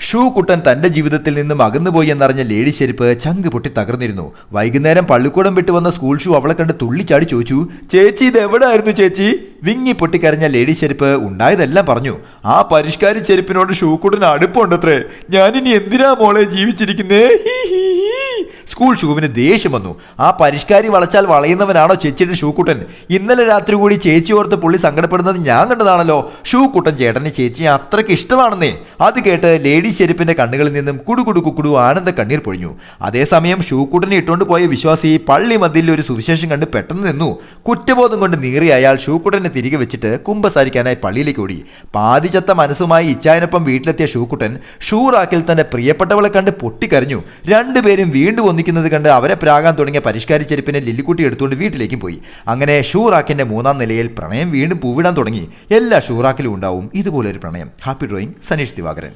Shoe കുട്ടൻ തന്റെ ജീവിതത്തിൽ നിന്നും അകന്നുപോയി എന്നറിഞ്ഞ ലേഡി ചെരുപ്പ് ചങ്ക് പൊട്ടി തകർന്നിരുന്നു. വൈകുന്നേരം പള്ളിക്കൂടം വിട്ട് വന്ന സ്കൂൾ ഷൂ അവളെ കണ്ട് തുള്ളിച്ചാടി ചോദിച്ചു, ചേച്ചി ഇത് എവിടെയായിരുന്നു ചേച്ചി? വിങ്ങി പൊട്ടിക്കരഞ്ഞ ലേഡി ചെരുപ്പ് ഉണ്ടായതെല്ലാം പറഞ്ഞു. ആ പരിഷ്കാരി ചെരുപ്പിനോട് ഷൂ കുട്ടന് അടുപ്പമുണ്ടത്രേ. ഞാനിനി എന്തിനാ മോളെ ജീവിച്ചിരിക്കുന്നേ? സ്കൂൾ ഷൂവിന് ദേഷ്യം വന്നു. ആ പരിഷ്കാരി വളച്ചാൽ വളയുന്നവനാണോ ചേച്ചിയുടെ ഷൂക്കുട്ടൻ? ഇന്നലെ രാത്രി കൂടി ചേച്ചി ഓർത്ത് പുള്ളി സങ്കടപ്പെടുന്നത് ഞാൻ കണ്ടതാണല്ലോ. ഷൂക്കുട്ടൻ ചേട്ടന് ചേച്ചിയെ അത്രയ്ക്ക് ഇഷ്ടമാണെന്നേ. അത് കേട്ട് ലേഡി ചെരുപ്പിന്റെ കണ്ണുകളിൽ നിന്നും കുടുകുടു കുക്കുടു ആനന്ദ കണ്ണീർ പൊഴിഞ്ഞു. അതേസമയം ഷൂക്കുട്ടനെ ഇട്ടുകൊണ്ട് പോയ വിശ്വാസി പള്ളി മധ്യയിൽ ഒരു സുവിശേഷം കണ്ട് പെട്ടെന്ന് നിന്നു. കുറ്റബോധം കൊണ്ട് നീറിയ അയാൾ ഷൂക്കുട്ടനെ തിരികെ വെച്ചിട്ട് കുമ്പസാരിക്കാനായി പള്ളിയിലേക്ക് ഓടി. പാതിചത്ത മനസ്സുമായി ഇച്ചായനൊപ്പം വീട്ടിലെത്തിയ ഷൂക്കുട്ടൻ ഷൂ റാക്കിൽ തന്റെ പ്രിയപ്പെട്ടവളെ കണ്ട് പൊട്ടിക്കരഞ്ഞു. രണ്ടുപേരും വീണ്ടും ഒന്നിക്കുന്നത് കണ്ട് അവരെ പ്രാകാൻ തുടങ്ങിയ പരിഷ്കാരി ചെരുപ്പിനെ ലില്ലിക്കുട്ടി എടുത്തുകൊണ്ട് വീട്ടിലേക്കും പോയി. അങ്ങനെ ഷൂറാക്കിന്റെ 3-ാം നിലയിൽ പ്രണയം വീണ്ടും പൂവിടാൻ തുടങ്ങി. എല്ലാ ഷൂറാക്കിലും ഉണ്ടാവും ഇതുപോലൊരു പ്രണയം. Happy drawing, Saneesh Divakaran.